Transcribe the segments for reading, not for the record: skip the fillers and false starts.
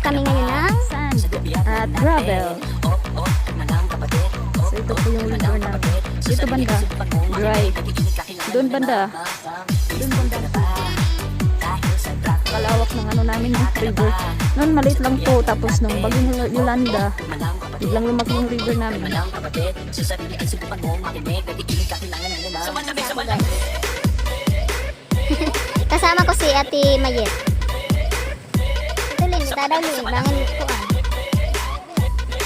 kami ngayon ng Sand at gravel. So ito po yung river namin. Dito banda, dry. Doon banda. Doon banda. Kalawak ng ano namin yung river. Noon maliit lang po. Tapos nung bagong Yolanda, biglang lumaki yung river namin. kasama ko si Ate Mayet. Ito Lin, tadaw Lin, bangon ko ah.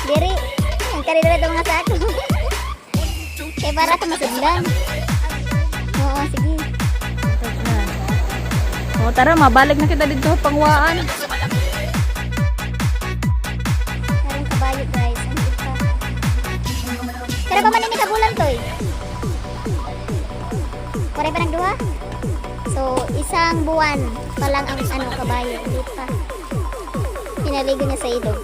Diri, ang karira ito mga sa ako. Kaya para ito masundan. Oo, sige. O tara, mabalik na kita dito pangwaan. Karong kabayo guys. Ang kita. Kaya pa man ini kabulan to eh. Pare pa nagduha? So, isang buwan pa lang ang ano, kabayo. Hindi pa. Pinaligo niya sa ilog.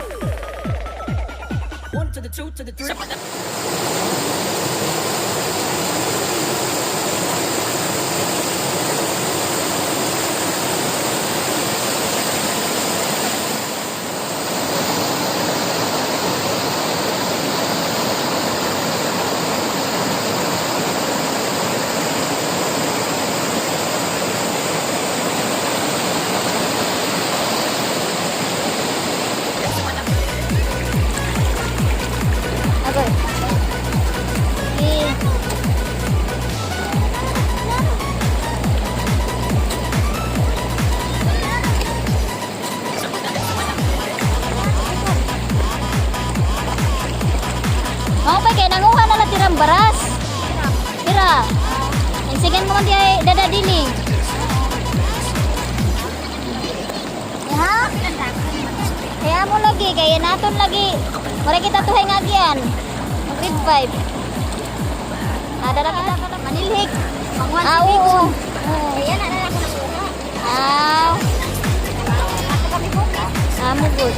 Ako. Eh. Mau pa kay nanguha na lang tirang baras. Tira. Insigan mo man di ay dada dini. Ya. Kaya mo lagi kaya naton lagi. Mari kita tuhay nga gian. Grade 5. Ada na kita kada manilhik. Oo. Kaya na na ako nasuka. Ako kami buka. Amo good.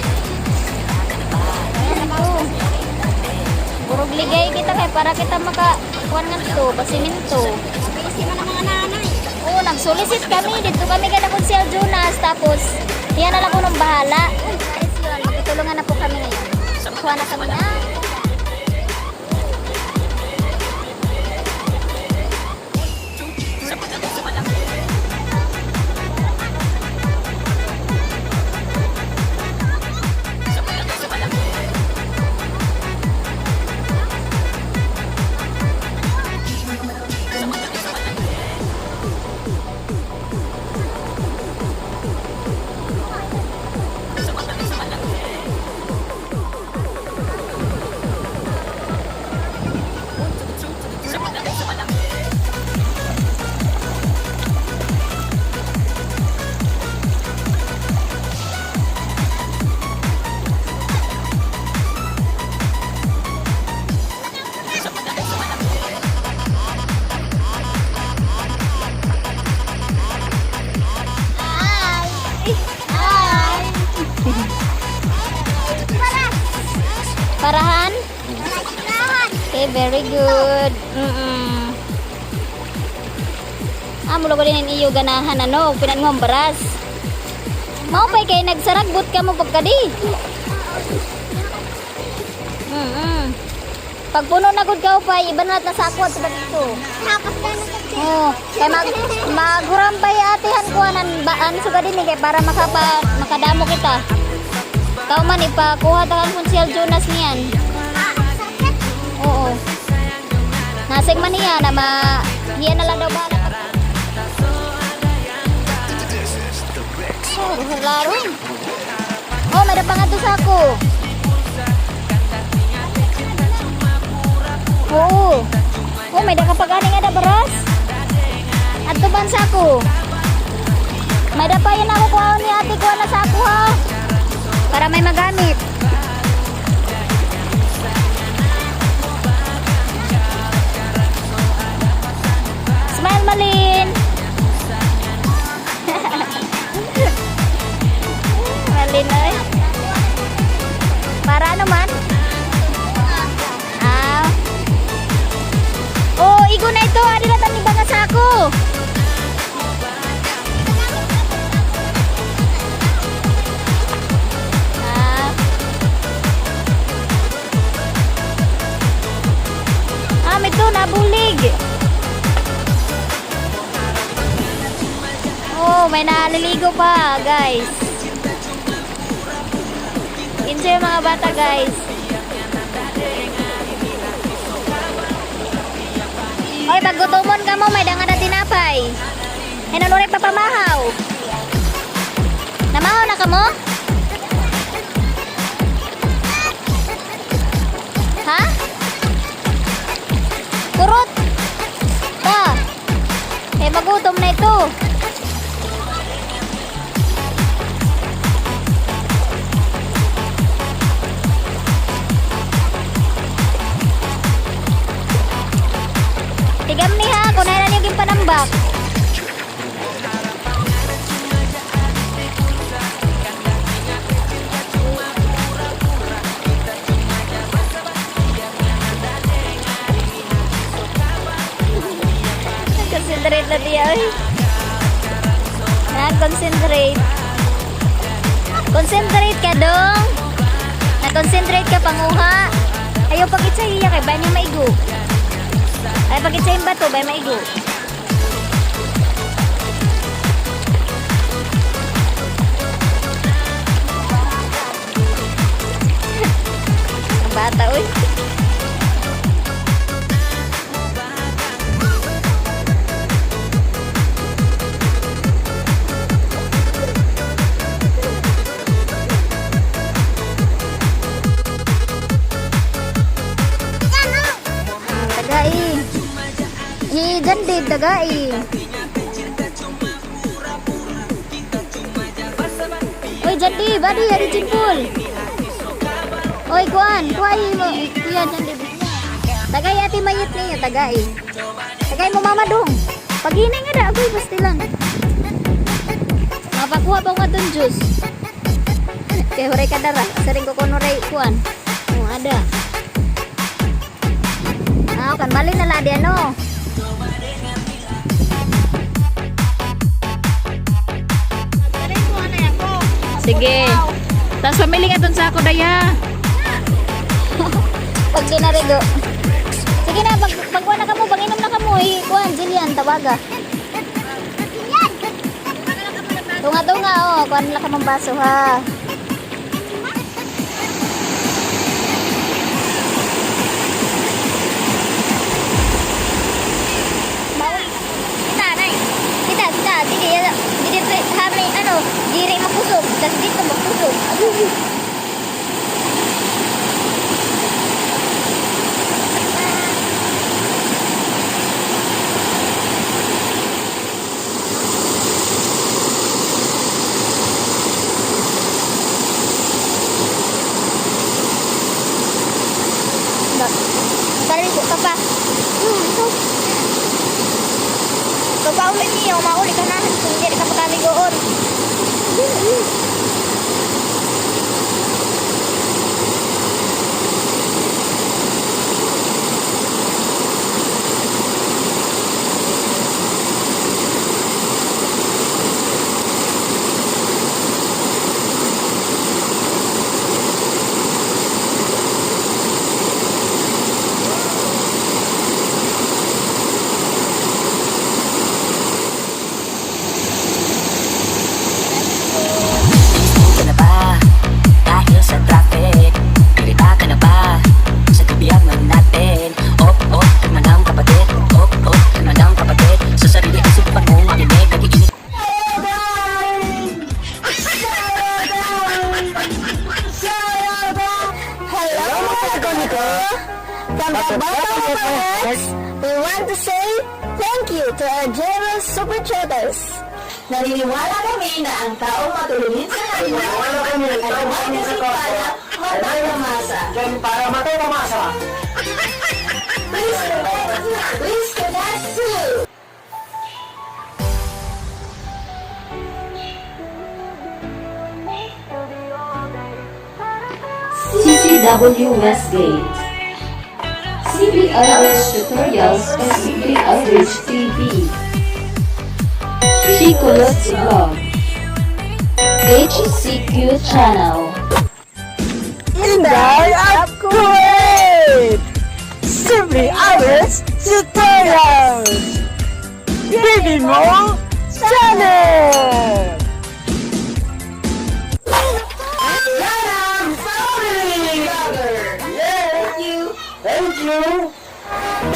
Burog ligay kita kay para kita makakuan ngadto, basiminto. Kasi man ang mga nanay. Oo, nagsolicit kami dito kami kada Consiel Jonas tapos yan na lang ko nung bahala. Ayos yun, magtutulungan na po kami ngayon. Kuha na kami na. Parahan? Okay, very good. Mulo ko din iyo ganahan ano, pinanngom baras. Mao pay kay nagsaragbot ka mo pagkadi. Pag puno na gud ka upay, iba na sa ako at dito. Tapos oh, kay maghurampay atihan ko anan baan suga din kay para makadamo kita. Kau man ipakuha ta kang Consiel Jonas niyan. Oo. Nasig man niya na hiya na lang daw bala. Oh, laro. Oh, may dapangan to sa ako. Oo. Oh, may dakapagani nga da baras. At tuban sa ako. May dapayan ako kuha ni ate kuha na sa ako ha. Para may magamit. Smile Malin. Malin ay. Para ano man? Oh, igo na ito. Adi lang tani banga sa ako. may naliligo pa, guys. Enjoy yung mga bata, guys. Oy, paggutumon ka mo, may danga na tinapay. Ay, nanurik pa pamahaw. Namahaw na ka mo? Ha? Kurot? Ta? Eh, magutom na ito. Tigam ni ha, kung nailan yung panambak. Concentrate na diya, oy. Concentrate. Concentrate ka dong. Na-concentrate ka panguha. Ayaw pag-itsahiya kay ba niya maigo. Ay pag-itsahin ba to ba maigo. Ang bata, oy. Jandid dagai. Oy Jandi, badi hari jimpul. Oy kuan, kuai mo. Iya Jandi. Tagay ati mayit niya, tagay. Tagay mo mama dong. Pagini nga da ako pasti lang. Mapakuha pa ko atong juice. Kay huray ka dara, sering ko kuno ray kuan. Oh ada. Ah, kan balik na la di ano. Sige. Tapos pamili nga dun sa ako, Daya. Pag dinarigo. Sige na, pagkuha na ka mo, panginom na ka mo. Kuhan, Jillian, tawaga. Tunga-tunga, oh. Kuhan na ka mong baso, ha. Sige, hari ano, diri mapusog, tas dito mapusog. Tari ko papa. Paulit niyo, mauli ka naman kung hindi ka makaligoon. From the bottom of our hearts, we want to say thank you to our generous super chatters. Naniniwala kami na ang taong matulungin sa kanila ay huwag sa para matay-mamasa. Diyan para matay-mamasa. Please connect to CCW Westgate, CBRS Tutorials and CBRH TV, Chicolot's Vlog, HCQ Channel, Inday at Kuwait! Simply Ours Tutorials! Baby mo, Channel! Ganang Family Vlogger! Thank you! Thank you!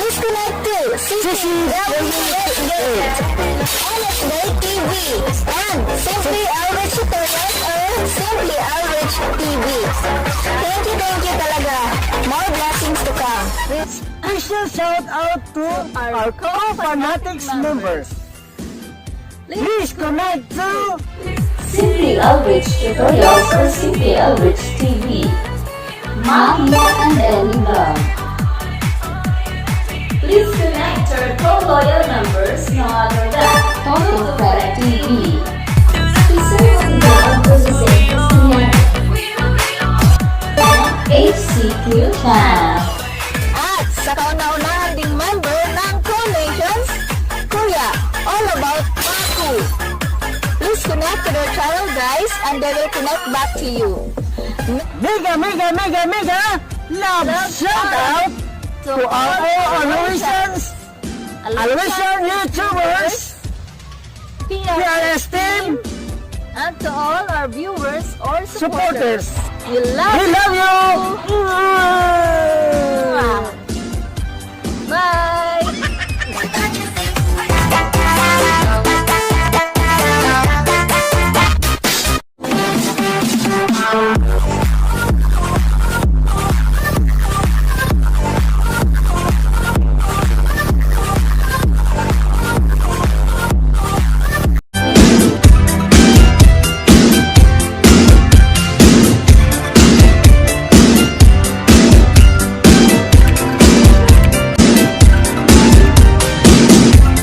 Disconnect to CCWS NSday TV and Simply Average Tutorials or Simply Average TV. Thank you talaga. More blessings to come. Special shout out to our co-fanatics members. Please connect to Simply Average Tutorials or Simply Average TV. Mami and Ellie Vlog. Please connect to our co-loyal members no other than Toto Fred TV. Specifically for the same Christian and HCQ Channel. At sa kauna-unahan ding member ng Conations, Kuya, all about Maku. Please connect to their channel guys and they will connect back to you. mega love shout out to our Aloysians YouTubers, PRS team, And to all our viewers or supporters. we love We love you! Bye!